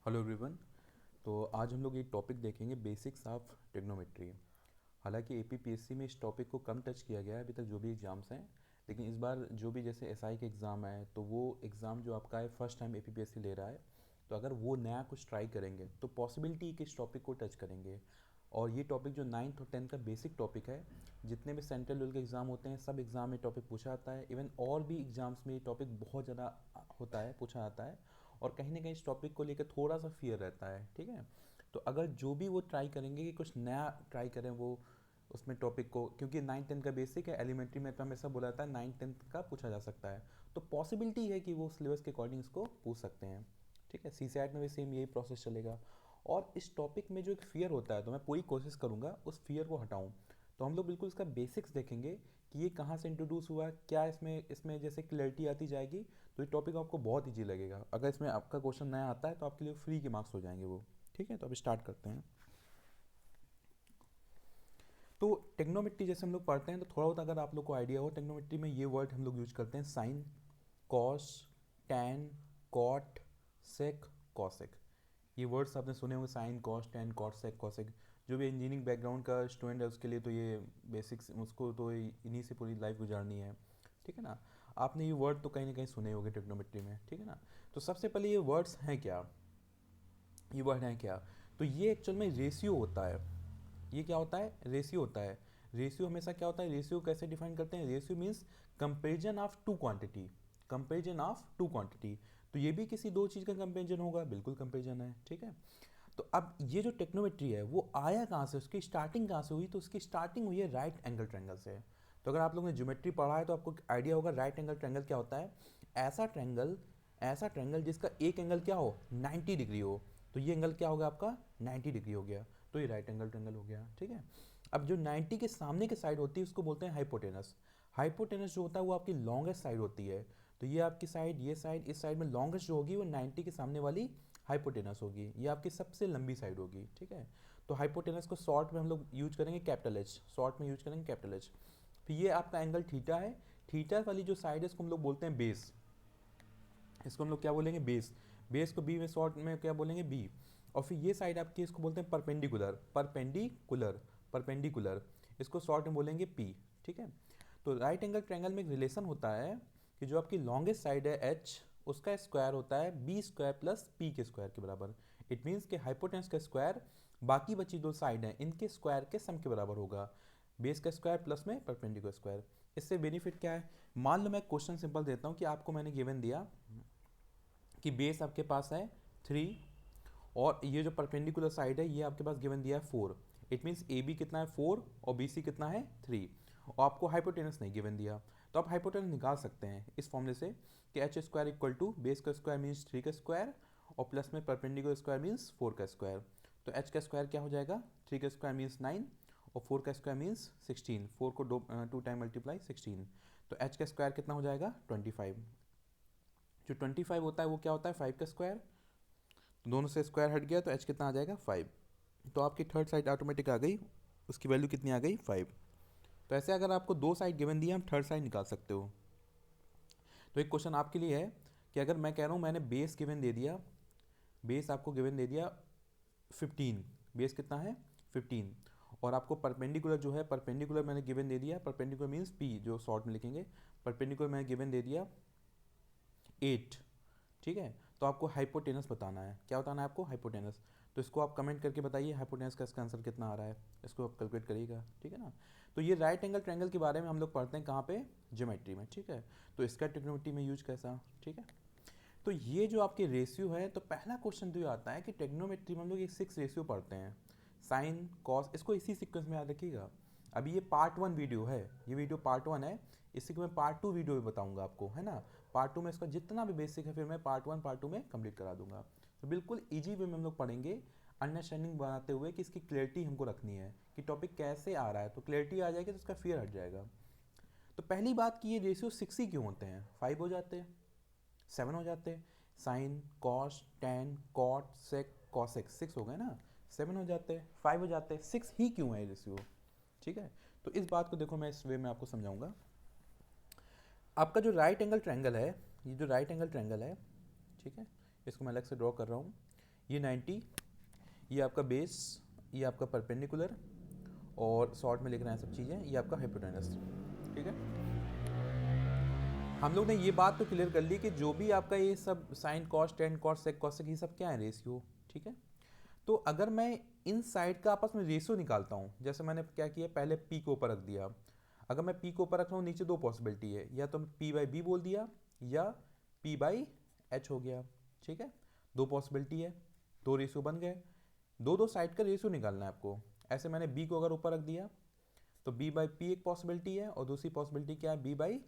Hello everyone. तो आज हम लोग एक टॉपिक देखेंगे, बेसिक्स ऑफ ट्रिग्नोमेट्री। हालांकि एपीपीएससी में इस टॉपिक को कम टच किया गया है अभी तक जो भी एग्ज़ाम्स हैं, लेकिन इस बार जो भी जैसे एसआई के एग्ज़ाम है तो वो एग्ज़ाम जो आपका है फर्स्ट टाइम एपीपीएससी ले रहा है, तो अगर वो नया कुछ ट्राई करेंगे तो पॉसिबिलिटी कि इस टॉपिक को टच करेंगे। और ये टॉपिक जो 9th और 10th का बेसिक टॉपिक है, जितने भी सेंट्रल लेवल के एग्ज़ाम होते हैं सब एग्ज़ाम में टॉपिक पूछा जाता है। इवन और भी एग्ज़ाम्स में ये टॉपिक बहुत ज़्यादा होता है, पूछा जाता है। और कहीं ना कहीं इस टॉपिक को लेकर थोड़ा सा फियर रहता है, ठीक है। तो अगर जो भी वो ट्राई करेंगे कि कुछ नया ट्राई करें वो उसमें टॉपिक को, क्योंकि 9th 10th का बेसिक है, एलिमेंट्री में तो हमेशा बोला जाता है 9th 10th का पूछा जा सकता है, तो पॉसिबिलिटी है कि वो सिलेबस के अकॉर्डिंग इसको पूछ सकते हैं, ठीक है। सीसैट में भी सेम यही प्रोसेस चलेगा। और इस टॉपिक में जो एक फियर होता है तो मैं पूरी कोशिश करूँगा उस फियर को हटाऊँ। तो हम लोग बिल्कुल इसका बेसिक्स देखेंगे कि ये कहाँ से इंट्रोड्यूस हुआ, क्या इसमें इसमें जैसे क्लैरिटी आती जाएगी, तो ये टॉपिक आपको बहुत ईजी लगेगा। अगर इसमें आपका क्वेश्चन नया आता है तो आपके लिए फ्री के मार्क्स हो जाएंगे वो, ठीक है। तो अब स्टार्ट करते हैं। तो टेक्नोमेट्री जैसे हम लोग पढ़ते हैं तो थोड़ा बहुत अगर आप लोग को आइडिया हो, टेक्नोमेट्री में ये वर्ड हम लोग यूज करते हैं: sign, cos, tan, cot, sec, cosec. ये वर्ड्स आपने सुने होंगे, sign, cos, tan, cot, sec, cosec. जो भी इंजीनियरिंग बैकग्राउंड का स्टूडेंट है उसके लिए तो ये बेसिक्स, उसको तो इन्हीं से पूरी लाइफ गुजारनी है, ठीक है ना। आपने ये वर्ड तो कहीं ना कहीं सुने होंगे टेक्नोमेट्री में, ठीक है ना। तो सबसे पहले ये वर्ड्स हैं क्या, ये वर्ड हैं क्या। तो ये एक्चुअल में रेशियो होता है। ये क्या होता है? रेशियो होता है। रेशियो हमेशा क्या होता है, रेशियो कैसे डिफाइन करते हैं? Ratio means comparison of two quantity, comparison of two quantity. तो ये भी किसी दो चीज़ का कंपेरिजन होगा, बिल्कुल कंपेरिजन है, ठीक है। तो अब ये जो टेक्नोमेट्री है वो आया कहाँ से, उसकी स्टार्टिंग कहाँ से हुई? तो उसकी स्टार्टिंग हुई है राइट एंगल ट्रैंगल से। तो अगर आप लोगों ने ज्योमेट्री पढ़ा है तो आपको आइडिया होगा राइट एंगल ट्रैंगल क्या होता है। ऐसा ट्रैंगल, ऐसा ट्रैंगल जिसका एक एंगल क्या हो, 90 डिग्री हो। तो ये एंगल क्या होगा आपका, 90 डिग्री हो गया, तो ये राइट एंगल ट्रैंगल हो गया, ठीक है। अब जो 90 के सामने की साइड होती है उसको बोलते हैं हाइपोटेनस। हाइपोटेनस जो होता है वो आपकी लॉन्गेस्ट साइड होती है। तो ये आपकी साइड, ये साइड, इस साइड में लॉन्गेस्ट जो होगी वो 90 के सामने वाली हाइपोटेनस होगी, ये आपकी सबसे लंबी साइड होगी, ठीक है। तो हाइपोटेनस को शॉर्ट में हम लोग यूज करेंगे कैपिटल एच, शॉर्ट में यूज करेंगे कैपिटल एच। फिर ये आपका एंगल थीटा है। थीटा वाली जो साइड है इसको हम लोग बोलते हैं बेस। इसको हम लोग क्या बोलेंगे, बेस। बेस को बी में शॉर्ट में क्या बोलेंगे, बी। और फिर ये साइड आपकी इसको बोलते हैं परपेंडिकुलर, परपेंडिकुलर, परपेंडिकुलर। इसको शॉर्ट में बोलेंगे पी, ठीक है। तो राइट एंगल ट्रायंगल में एक रिलेशन होता है कि जो आपकी लॉन्गेस्ट साइड है एच, उसका स्क्वायर होता है बी स्क्वायर प्लस पी के स्क्वायर के बराबर। इट मीन्स कि हाइपोटेनस का स्क्वायर बाकी बची दो साइड हैं इनके स्क्वायर के सम के बराबर होगा। बेस का स्क्वायर प्लस में परपेंडिकुलर स्क्वायर। इससे बेनिफिट क्या है? मान लो मैं क्वेश्चन सिंपल देता हूँ कि आपको मैंने गिवन दिया कि बेस आपके पास है 3, और ये जो परपेंडिकुलर साइड है ये आपके पास गिवन दिया है 4। इट मीन्स ए बी कितना है 4 और बी सी कितना है 3, और आपको हाइपोटेनस नहीं गिवन दिया। तो आप हाइपोटेनस निकाल सकते हैं इस फॉर्मूले से कि H square equal to base का स्क्वायर मीन्स 3 का स्क्वायर और प्लस में परपेंडिकुलर स्क्वायर मीन्स 4 का स्क्वायर। तो एच का स्क्वायर क्या हो जाएगा, 3 का स्क्वायर मीन्स 9 और 4 का स्क्वायर मीन्स 16। 4 को टू टाइम मल्टीप्लाई 16, तो एच का स्क्वायर कितना हो जाएगा 25। जो 25 होता है वो क्या होता है 5 का स्क्वायर। तो दोनों से स्क्वायर हट गया तो एच कितना आ जाएगा 5। तो आपकी थर्ड साइड ऑटोमेटिक आ गई, उसकी वैल्यू कितनी आ गई 5। तो ऐसे अगर आपको दो साइड गिवन दी है, हम थर्ड साइड निकाल सकते हो। तो एक क्वेश्चन आपके लिए है कि अगर मैं कह रहा हूँ मैंने बेस गिवन दे दिया, बेस आपको गिवन दे दिया 15, बेस कितना है 15, और आपको परपेंडिकुलर जो है, परपेंडिकुलर मैंने गिवन दे दिया, परपेंडिकुलर मीन्स पी जो शॉर्ट में लिखेंगे, परपेंडिकुलर मैंने गिवन दे दिया 8, ठीक है। तो आपको हाइपोटेनस बताना है, क्या बताना है आपको, हाइपोटेनस। तो इसको आप कमेंट करके बताइए हाइपोटेनस का इसका आंसर कितना आ रहा है, इसको आप कैलकुलेट करिएगा, ठीक है ना। तो ये राइट एंगल ट्रायंगल के बारे में हम लोग पढ़ते हैं कहाँ पे, ज्योमेट्री में, ठीक है। तो इसका ट्रिग्नोमेट्री में यूज कैसा, ठीक है। तो ये जो आपके रेशियो है, तो पहला क्वेश्चन तो ये आता है कि ट्रिग्नोमेट्री में हम लोग एक 6 रेशियो पढ़ते हैं, साइन, कॉस। इसको इसी सीक्वेंस में याद रखिएगा। अभी ये पार्ट 1 वीडियो है, ये वीडियो पार्ट 1 है, इसी को मैं पार्ट 2 वीडियो में बताऊंगा आपको, है ना। पार्ट 2 में इसका जितना भी बेसिक है फिर मैं पार्ट 1 पार्ट 2 में कंप्लीट करा दूंगा। तो बिल्कुल ईजी वे में हम लोग पढ़ेंगे, अंडरस्टैंडिंग बनाते हुए कि इसकी क्लैरिटी हमको रखनी है कि टॉपिक कैसे आ रहा है। तो क्लैरिटी आ जाएगी तो उसका फियर हट जाएगा। तो पहली बात कि ये रेशियो 6 ही क्यों होते हैं, 5 हो जाते हैं, 7 हो जाते हैं। Sign, cos, tan, cot, sec, cosec, 6 हो गए ना, 7 हो जाते हैं, 5 हो जाते हैं, 6 ही क्यों है रेशियो, ठीक है। तो इस बात को देखो मैं इस वे में आपको समझाऊंगा। आपका जो राइट एंगल ट्रायंगल है, ये जो राइट एंगल ट्रायंगल है, ठीक है, इसको मैं अलग से ड्रॉ कर रहा हूँ। ये 90, ये आपका बेस, ये आपका परपेंडिकुलर, और शॉर्ट में लिख रहे हैं सब चीज़ें, ये आपका हाइपोटेनस। ठीक है, हम लोग ने ये बात तो क्लियर कर ली कि जो भी आपका ये सब sine cos tan cos sec cosec ये सब क्या है, रेशियो। ठीक है, तो अगर मैं इन साइड का आपस में रेशियो निकालता हूँ, जैसे मैंने क्या किया, पहले पी को ऊपर रख दिया। अगर मैं पी को ऊपर रख रहा हूँ, नीचे दो पॉसिबिलिटी है, या तो पी बाई बी बोल दिया या पी बाई एच हो गया। ठीक है, दो पॉसिबिलिटी है, दो रेशियो बन गए, दो दो साइड का रेशियो निकालना है आपको। ऐसे मैंने बी को अगर ऊपर रख दिया तो बी बाई पी एक पॉसिबिलिटी है, और दूसरी पॉसिबिलिटी क्या है, बी बाई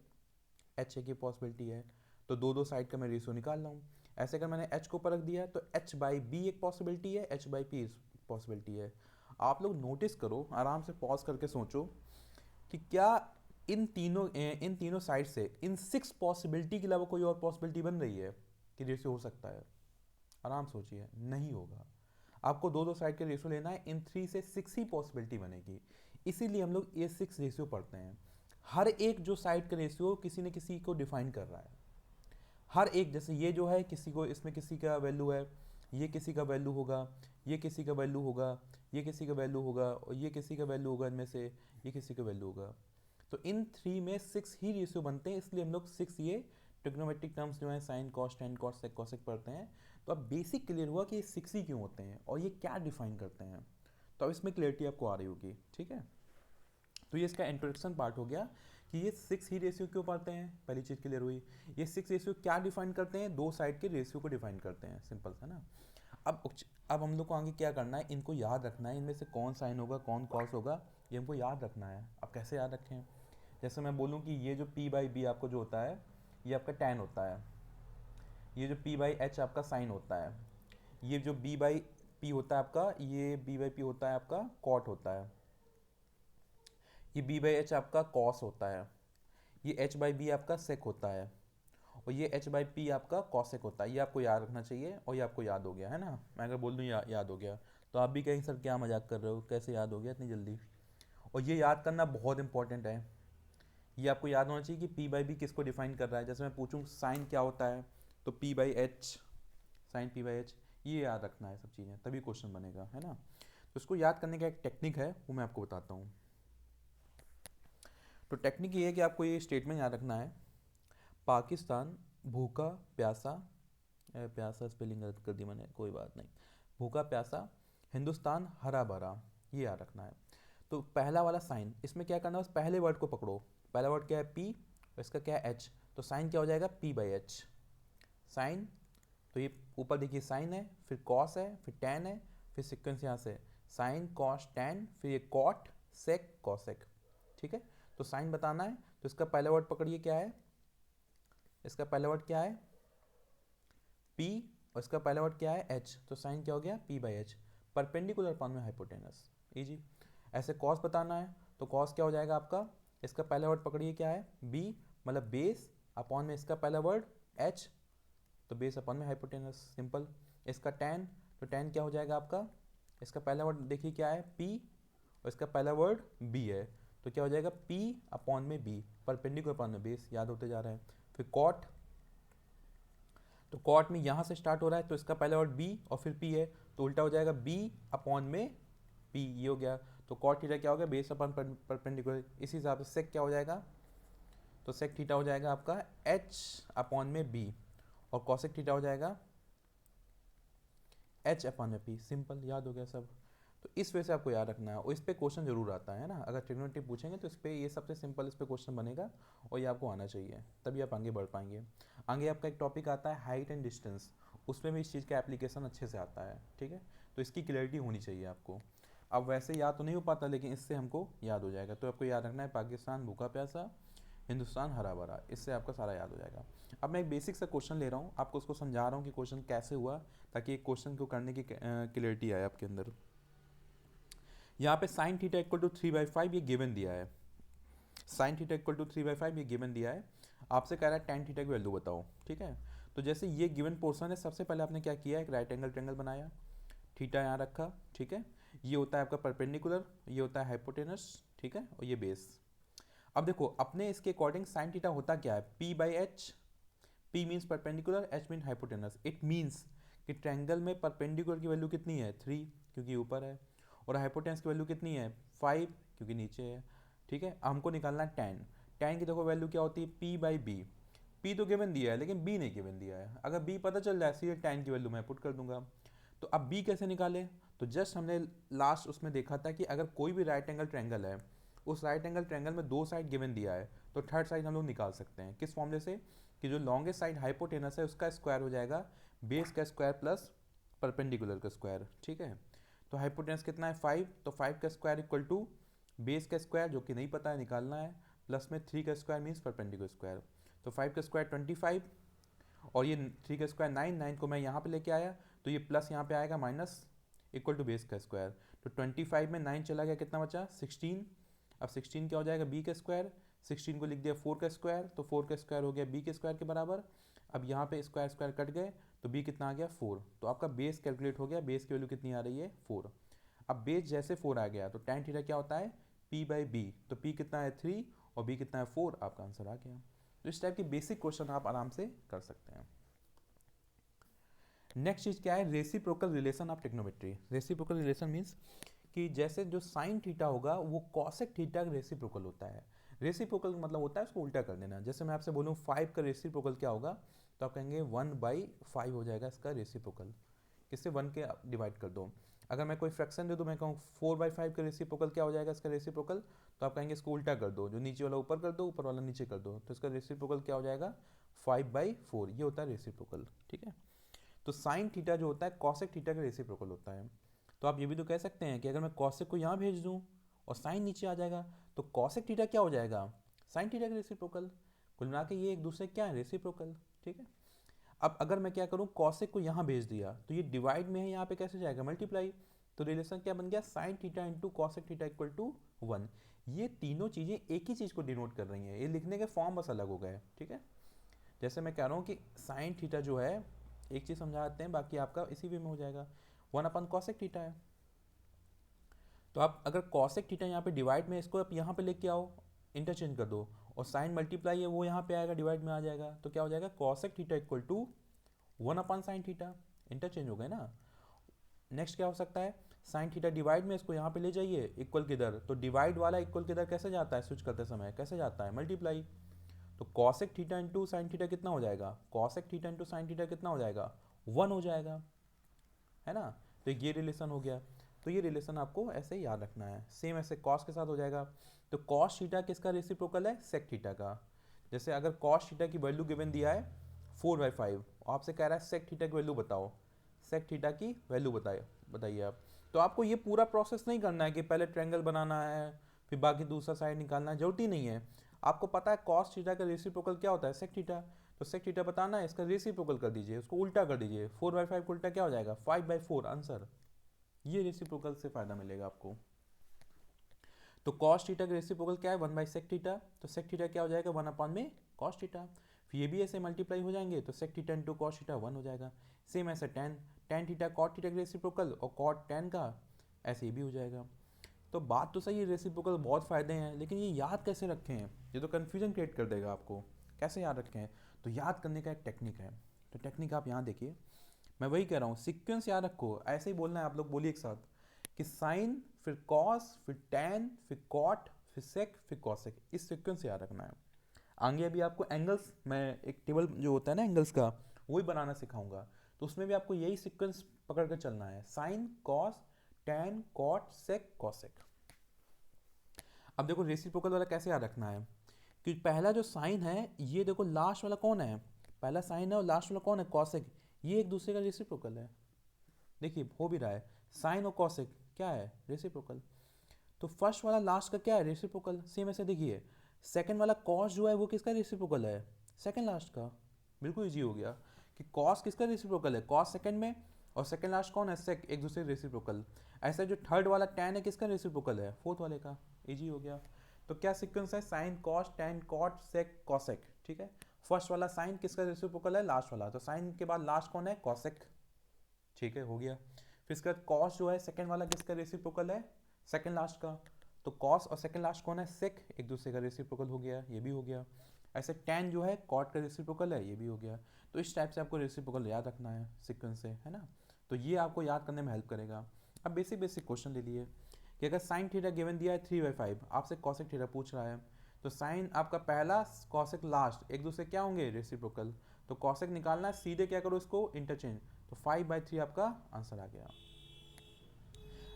एच एक पॉसिबिलिटी है। तो दो दो साइड का मैं रेशियो निकाल रहा हूँ। ऐसे अगर मैंने एच को ऊपर रख दिया तो एच बाई बी एक पॉसिबिलिटी है, एच बाई पी पॉसिबिलिटी है। आप लोग नोटिस करो, आराम से पॉज करके सोचो कि क्या इन तीनों साइड से इन 6 पॉसिबिलिटी के अलावा कोई और पॉसिबिलिटी बन रही है कि रेशियो हो सकता है? आराम सोचिए, नहीं होगा। आपको दो दो साइड के रेशियो लेना है, इन 3 से 6 ही पॉसिबिलिटी बनेगी। इसीलिए हम लोग ये 6 रेशियो पढ़ते हैं। हर एक जो साइड का रेशियो किसी न किसी को डिफाइन कर रहा है, हर एक। जैसे ये जो है, किसी को इसमें किसी का वैल्यू है, ये किसी का वैल्यू होगा, ये किसी का वैल्यू होगा, ये किसी का वैल्यू होगा, और ये किसी का वैल्यू होगा, इनमें से ये किसी का वैल्यू होगा। तो इन 3 में 6 ही रेशियो बनते हैं, इसलिए हम लोग 6 ये ट्रिग्नोमेट्रिक टर्म्स जो है sine cos tan cos sec cosec पढ़ते हैं। तो अब बेसिक क्लियर हुआ कि ये 6 ही क्यों होते हैं और ये क्या डिफाइन करते हैं। तो अब इसमें क्लियरिटी आपको आ रही होगी। ठीक है, तो ये इसका इंट्रोडक्शन पार्ट हो गया कि ये 6 ही रेशियो क्यों पढ़ते हैं, पहली चीज़ क्लियर हुई। ये 6 रेशियो क्या डिफाइन करते हैं, दो साइड के रेशियो को डिफाइन करते हैं, सिंपल है ना। अब हम लोग को आगे क्या करना है, इनको याद रखना है, इनमें से कौन साइन होगा कौन कॉस होगा, ये हमको याद रखना है। अब कैसे याद रखें, जैसे मैं बोलूँ कि ये जो पी बाई बी आपको जो होता है, ये आपका टैन होता है, ये जो पी बाई एच आपका साइन होता है, ये जो बी बाई पी होता है आपका, ये बी बाई पी होता है आपका कॉट होता है, ये बी बाई एच आपका कॉस होता है, ये एच बाई बी आपका सेक होता है, और ये एच बाई पी आपका कॉसेक होता है। ये आपको याद रखना चाहिए, और ये आपको याद हो गया है ना। मैं अगर बोल दूँ याद हो गया, तो आप भी कहेंगे सर क्या मजाक कर रहे हो, कैसे याद हो गया इतनी जल्दी। और ये याद करना बहुत इंपॉर्टेंट है। ये आपको याद होना चाहिए कि पी बाई बी किसको डिफाइन कर रहा है। जैसे मैं पूछूँ साइन क्या होता है, तो P by H, sine P by H, ये याद रखना है सब चीज़ें, तभी क्वेश्चन बनेगा, है ना। तो इसको याद करने का एक टेक्निक है, वो मैं आपको बताता हूँ। तो टेक्निक ये है कि आपको ये स्टेटमेंट याद रखना है, पाकिस्तान भूखा प्यासा, प्यासा स्पेलिंग गलत कर दी मैंने, कोई बात नहीं, भूखा प्यासा, हिंदुस्तान हरा भरा, ये याद रखना है। तो पहला वाला साइन, इसमें क्या करना है, बस पहले वर्ड को पकड़ो। पहला वर्ड क्या है, पी, और इसका क्या है, एच। तो साइन क्या हो जाएगा, पी बाई एच साइन। तो ये ऊपर देखिए साइन है, फिर कॉस है, फिर टैन है, फिर सिक्वेंस यहाँ से साइन कॉस टैन, फिर ये कॉट सेक कॉसेक। ठीक है, तो साइन बताना है, तो इसका पहला वर्ड पकड़िए, क्या है, इसका पहला वर्ड क्या है, पी, और इसका पहला वर्ड क्या है, एच। तो साइन क्या हो गया, P by H, perpendicular upon में हाइपोटेनस, इजी। ऐसे कॉस बताना है, तो कॉस क्या हो जाएगा आपका, इसका पहला वर्ड पकड़िए क्या है, बी, मतलब बेस, अपॉन में इसका पहला वर्ड एच, तो बेस अपॉन में हाइपोटेनस, सिंपल। इसका टैन, तो टैन क्या हो जाएगा आपका, इसका पहला वर्ड देखिए क्या है, पी, और इसका पहला वर्ड बी है, तो क्या हो जाएगा, पी अपॉन में बी, परपेंडिकुलर अपॉन में बेस, याद होते जा रहे हैं। फिर कॉट, तो कॉट में यहाँ से स्टार्ट हो रहा है, तो इसका पहला वर्ड बी और फिर पी है, तो उल्टा हो जाएगा बी अपॉन में पी, ये हो गया। तो कॉट थीटा क्या हो गया, बेस अपॉन परपेंडिकुलर। इसी हिसाब से सेक क्या हो जाएगा, तो सेक थीटा हो जाएगा आपका एच अपॉन में बी, और कॉसेक थीटा हो जाएगा एच अपॉन में पी, सिंपल, याद हो गया सब। तो इस वजह से आपको याद रखना है, और इस पे क्वेश्चन जरूर आता है ना, अगर ट्रिग्नोमेट्री पूछेंगे तो इस पे ये सबसे सिंपल इस पे क्वेश्चन बनेगा, और ये आपको आना चाहिए, तभी आप आगे बढ़ पाएंगे। आगे आपका एक टॉपिक आता है हाइट एंड डिस्टेंस, उसमें भी इस चीज़ का एप्लीकेशन अच्छे से आता है। ठीक है, तो इसकी क्लियरिटी होनी चाहिए आपको। अब वैसे याद तो नहीं हो पाता, लेकिन इससे हमको याद हो जाएगा। तो आपको याद रखना है, पाकिस्तान भूखा प्यासा, हिंदुस्तान हरा भरा, इससे आपका सारा याद हो जाएगा। अब मैं एक बेसिक सा क्वेश्चन ले रहा हूँ, आपको उसको समझा रहा हूँ कि क्वेश्चन कैसे हुआ, ताकि एक क्वेश्चन को करने की क्लियरिटी आए आपके अंदर। यहाँ पे साइन थीटा इक्वल टू 3/5 ये गिवन दिया है, साइन थीटा इक्वल टू 3/5 ये गिवन दिया है। आपसे कह रहा है टेन थीटा की वैल्यू बताओ। ठीक है, तो जैसे ये गिवन पोर्शन है, सबसे पहले आपने क्या किया, एक राइट एंगल ट्रायंगल बनाया, थीटा यहाँ रखा। ठीक है, ये होता है आपका परपेंडिकुलर, ये होता है हाइपोटेनस। ठीक है, और ये बेस। अब देखो अपने इसके अकॉर्डिंग साइन थीटा होता क्या है, P by H, P means perpendicular, H mean hypotenuse. It means कि ट्रायंगल में परपेंडिकुलर की वैल्यू कितनी है 3 क्योंकि ऊपर है, और हाइपोटेनस की वैल्यू कितनी है 5 क्योंकि नीचे है। ठीक है, हमको निकालना है tan। tan की देखो वैल्यू क्या होती है p/b। p तो गिवन दिया है लेकिन b नहीं गिवन दिया है। अगर b पता चल जाए सीधे tan की वैल्यू मैं पुट कर दूंगा। तो अब b कैसे निकाले, तो जस्ट हमने लास्ट उसमें देखा था कि अगर कोई भी राइट एंगल ट्रायंगल है, उस राइट एंगल ट्रायंगल में दो साइड गिवन दिया है, तो थर्ड साइड हम लोग निकाल सकते हैं किस फॉर्मूले से, कि जो लॉन्गेस्ट साइड हाइपोटेनस है उसका स्क्वायर हो जाएगा बेस का स्क्वायर प्लस परपेंडिकुलर का स्क्वायर। ठीक है, तो हाइपोटेनस कितना है 5, तो 5 का स्क्वायर इक्वल टू बेस का स्क्वायर जो कि नहीं पता है निकालना है, प्लस में 3 का स्क्वायर मीन्स परपेंडिकुलर स्क्वायर। तो 5 का स्क्वायर 25 और ये 3 का स्क्वायर 9, 9 को मैं यहाँ पे लेके आया तो ये प्लस यहाँ पे आएगा माइनस इक्वल टू बेस का स्क्वायर। तो 25 में 9 चला गया, कितना बचा 16। अब 16 क्या हो जाएगा बी का स्क्वायर, 16 को लिख दिया 4 का स्क्वायर, तो 4 का स्क्वायर हो गया बी के स्क्वायर के बराबर। अब यहाँ पे स्क्वायर स्क्वायर कट गए तो बी कितना आ गया 4। तो आपका बेस कैलकुलेट हो गया, बेस की वैल्यू कितनी आ रही है 4। अब बेस जैसे 4 आ गया तो tan थीटा क्या होता है p/b, तो p कितना है 3 और b कितना है 4, आपका आंसर आ गया। तो इस टाइप की बेसिक क्वेश्चन आप आराम से कर सकते हैं। नेक्स्ट चीज क्या है, reciprocal relation of trigonometry. Reciprocal relation means कि जैसे जो साइन थीटा होगा वो कॉसेक थीटा का रेसिप्रोकल होता है। रेसिप्रोकल का मतलब होता है उसको उल्टा कर देना। जैसे मैं आपसे बोलूँ 5 का रेसिप्रोकल क्या होगा, तो आप कहेंगे 1/5 हो जाएगा इसका रेसिप्रोकल, किससे 1 के डिवाइड कर दो। अगर मैं कोई फ्रैक्शन दे दूँ, मैं कहूँ 4/5 का रेसिप्रोकल क्या हो जाएगा इसका रेसिप्रोकल, तो आप कहेंगे इसको उल्टा कर दो, जो नीचे वाला ऊपर कर दो, ऊपर वाला नीचे कर दो, तो इसका रेसिप्रोकल क्या हो जाएगा 5/4। ये होता है रेसिप्रोकल। ठीक है, तो साइन थीटा जो होता है कॉसेक थीटा का रेसिप्रोकल होता है। तो आप ये भी तो कह सकते हैं कि अगर मैं कॉसेक को यहाँ भेज दूँ और साइन नीचे आ जाएगा तो कॉसेक थीटा क्या हो जाएगा साइन थीटा का रेसिप्रोकल। कुल मिला के ये एक दूसरे क्या है रेसिप्रोकल। ठीक है, अब अगर मैं क्या करूँ कॉसेक को यहाँ भेज दिया तो ये डिवाइड में है, यहाँ पे कैसे जाएगा मल्टीप्लाई। तो रिलेशन क्या बन गया sine theta into cosec theta equal to 1। ये तीनों चीज़ें एक ही चीज़ को डिनोट कर रही हैं, ये लिखने के फॉर्म बस अलग हो गए। ठीक है, जैसे मैं कह रहा हूँ कि साइन थीटा जो है, एक चीज़ समझाते हैं बाकी आपका इसी वे में हो जाएगा, 1/cosec थीटा है। तो आप अगर cosec थीटा यहाँ पे डिवाइड में, इसको आप यहाँ पे लेके आओ, इंटरचेंज कर दो, और साइन मल्टीप्लाई है वो यहाँ पे आएगा डिवाइड में आ जाएगा, तो क्या हो जाएगा cosec theta equal to 1/sin theta. Interchange हो गए ना। नेक्स्ट क्या हो सकता है, साइन थीटा डिवाइड में, इसको यहाँ पे ले जाइए इक्वल किधर, तो डिवाइड वाला इक्वल किधर कैसे जाता है, स्विच करते समय कैसे जाता है मल्टीप्लाई। तो cosec theta into sine theta कितना हो जाएगा, cosec theta into sine theta कितना हो जाएगा 1 हो जाएगा, है ना। तो ये रिलेशन हो गया। तो ये रिलेशन आपको ऐसे ही याद रखना है। सेम ऐसे कॉस के साथ हो जाएगा। तो कॉस थीटा किसका रेसिप्रोकल है सेक थीटा का। जैसे अगर कॉस थीटा की वैल्यू गिवन दिया है 4/5, आपसे कह रहा है सेक थीटा की वैल्यू बताओ, सेक थीटा की वैल्यू बताइए आप। तो आपको ये पूरा प्रोसेस नहीं करना है कि पहले ट्रायंगल बनाना है फिर बाकी दूसरा साइड निकालना है, जरूरत ही नहीं है। आपको पता है कॉस थीटा का रेसिप्रोकल क्या होता है सेक थीटा, तो सेक थीटा बताना है, इसका रेसिप्रोकल कर दीजिए, उसको उल्टा कर दीजिए, 4/5 को उल्टा क्या हो जाएगा 5/4 आंसर। ये रेसिप्रोकल से फायदा मिलेगा आपको। तो कॉस थीटा का रेसिप्रोकल क्या है 1/sec थीटा, तो sec थीटा क्या हो जाएगा 1 में कॉस थीटा। फिर ये भी ऐसे मल्टीप्लाई हो जाएंगे तो sec theta into cos theta 1 हो जाएगा। सेम ऐसे tan थीटा कॉट थीटा का रेसिप्रोकल और कॉट tan का, ऐसे ही भी हो जाएगा। तो बात तो सही है, रेसिप्रोकल बहुत फ़ायदे हैं, लेकिन ये याद कैसे रखें हैं, ये तो कन्फ्यूजन क्रिएट कर देगा आपको। कैसे याद रखें हैं, तो याद करने का एक टेक्निक है। तो टेक्निक आप यहाँ देखिए, मैं वही कह रहा हूँ सीक्वेंस याद रखो, ऐसे ही बोलना है, आप लोग बोलिए एक साथ कि साइन फिर कॉस फिर टैन फिर कॉट फिर सेक फिर कॉसेक, इस सीक्वेंस से याद रखना है। आगे अभी आपको एंगल्स, मैं एक टेबल जो होता है ना एंगल्स का वही बनाना सिखाऊंगा, तो उसमें भी आपको यही सीक्वेंस पकड़ कर चलना है, sine cos tan cot sec cosec. अब देखो रेसिप्रोकल वाला कैसे याद रखना है कि पहला जो साइन है ये देखो लास्ट वाला कौन है, पहला साइन है और लास्ट वाला कौन है कॉसेक, ये एक दूसरे का रेसिप्रोकल है। देखिए हो भी रहा है, साइन और कॉसेक क्या है रेसिप्रोकल। तो फर्स्ट वाला लास्ट का क्या है रेसिप्रोकल। सेम ऐसे देखिए सेकंड वाला कॉस जो है वो किसका रेसिप्रोकल है सेकंड लास्ट का। बिल्कुल इजी हो गया कि कॉस किसका रेसिप्रोकल है कॉस सेकंड में, और सेकंड लास्ट कौन है सेक, एक दूसरे रेसिप्रोकल। ऐसा जो थर्ड वाला टैन है किसका रेसिप्रोकल है फोर्थ वाले का। इजी हो गया। तो क्या सीक्वेंस है sine cos tan cot sec cosec. ठीक है, फर्स्ट वाला साइन किसका रेसिप्रोकल है लास्ट वाला, तो साइन के बाद लास्ट कौन है कॉसेक। ठीक है हो गया। फिर इसके बाद कॉस जो है सेकंड वाला किसका रेसिप्रोकल है सेकंड लास्ट का, तो कॉस और सेकंड लास्ट कौन है सेक, एक दूसरे का रेसिप्रोकल हो गया, ये भी हो गया। ऐसे tan जो है cot का रेसिप्रोकल है, ये भी हो गया। तो इस टाइप से आपको रेसिप्रोकल याद रखना है सीक्वेंस से, है ना। तो ये आपको याद करने में हेल्प करेगा। अब बेसिक बेसिक क्वेश्चन ले लिए कि अगर साइन थीटा गिवन दिया है 3/5, आपसे कॉसेक थीटा पूछ रहा है, तो साइन आपका पहला, कॉसेक लास्ट, एक दूसरे क्या होंगे, रेसिप्रोकल। तो कॉसेक निकालना है, सीधे क्या करो इसको इंटरचेंज, तो 5/3 आपका आंसर आ गया।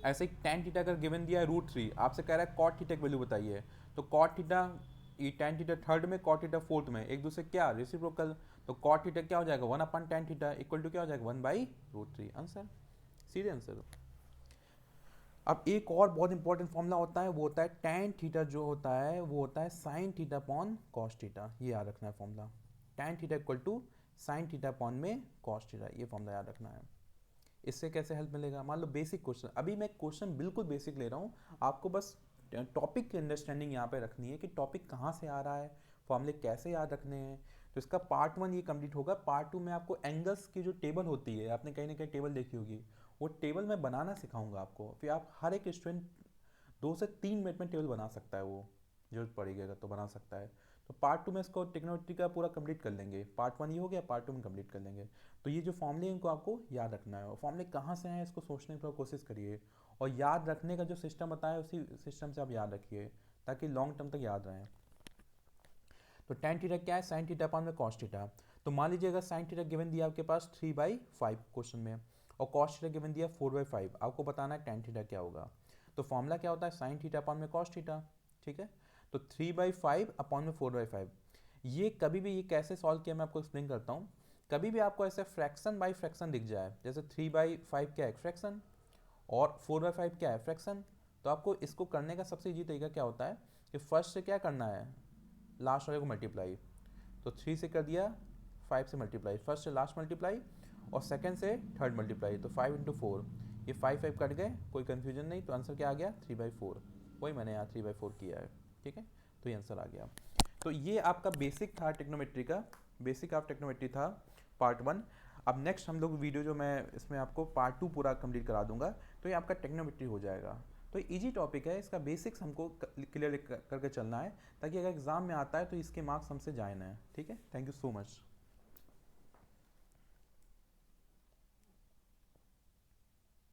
ऐसे ही tan थीटा अगर गिवन दिया है √3, आपसे कह रहा है cot थीटा की वैल्यू बताइए, तो cot थीटा, ये tan थीटा थर्ड में, cot थीटा फोर्थ में, एक दूसरे क्या, रेसिप्रोकल। तो cot थीटा क्या हो जाएगा, 1/tan थीटा इक्वल टू क्या हो जाएगा, 1/√3, आंसर, सीधे आंसर। अब एक और बहुत इंपॉर्टेंट फॉर्मूला होता है, वो होता है tan थीटा जो होता है वो होता है sin theta upon cos theta, ये याद रखना है formula. tan theta equal to sin theta upon में cos थीटा, ये फॉर्मूला याद रखना है। इससे कैसे हेल्प मिलेगा, मान लो बेसिक क्वेश्चन, अभी मैं क्वेश्चन बिल्कुल बेसिक ले रहा हूँ, आपको बस टॉपिक की अंडरस्टैंडिंग यहाँ पे रखनी है कि टॉपिक कहाँ से आ रहा है, फॉर्मूले कैसे याद रखने हैं। तो इसका पार्ट 1 ये कंप्लीट होगा। पार्ट 2 में आपको एंगल्स की जो टेबल होती है, आपने कहीं ना कहीं टेबल देखी होगी, वो टेबल मैं बनाना सिखाऊंगा आपको, फिर आप हर एक स्टूडेंट 2 से 3 मिनट में टेबल बना सकता है, वो जरूरत पड़ेगी अगर तो बना सकता है। तो पार्ट 2 में इसको टेक्नोलॉजी का पूरा कंप्लीट कर लेंगे, पार्ट 1 ये हो गया, पार्ट 2 में कंप्लीट कर लेंगे। तो ये जो फॉर्मूले हैं इनको आपको याद रखना है, और फॉर्मूले कहाँ से आए इसको सोचने की कोशिश करिए, और याद रखने का जो सिस्टम बताया उसी सिस्टम से आप याद रखिए, ताकि लॉन्ग टर्म तक याद रहें। तो tan थीटा क्या है, sin थीटा अपॉन में cos थीटा। तो मान लीजिए अगर sin थीटा गिवन दिया आपके पास 3/5 क्वेश्चन में, और cos थीटा गिवन दिया 4/5, आपको बताना है tan थीटा क्या होगा। तो फॉर्मूला क्या होता है, sin थीटा अपॉन में cos थीटा, ठीक है। तो 3/5 अपॉन में 4/5, ये कभी भी, ये कैसे सॉल्व किया मैं आपको एक्सप्लेन करता हूँ। कभी भी आपको ऐसे फ्रैक्शन बाई फ्रैक्शन दिख जाए, जैसे 3/5 क्या है, फ्रैक्शन, और 4/5 क्या है, फ्रैक्शन, तो आपको इसको करने का सबसे ईजी तरीका क्या होता है कि फर्स्ट से क्या करना है, लास्ट वाले को मल्टीप्लाई। तो 3 से कर दिया, 5 से मल्टीप्लाई, फर्स्ट से लास्ट मल्टीप्लाई, और सेकंड से थर्ड मल्टीप्लाई, तो 5 × 4, ये 5 कट गए, कोई कन्फ्यूजन नहीं, तो आंसर क्या आ गया, 3/4, वही मैंने यहाँ 3/4 किया है, ठीक है। तो ये आंसर आ गया। तो ये आपका बेसिक था टेक्नोमेट्री का, बेसिक ऑफ टेक्नोमेट्री था पार्ट 1। अब नेक्स्ट हम लोग वीडियो जो मैं इसमें आपको पार्ट 2 पूरा कंप्लीट करा दूंगा, तो ये आपका टेक्नोमेट्री हो जाएगा। तो इजी टॉपिक है, इसका बेसिक्स हमको क्लियर करके चलना है, ताकि अगर एग्जाम में आता है तो इसके मार्क्स हमसे जाए ना, ठीक है। Thank you so much.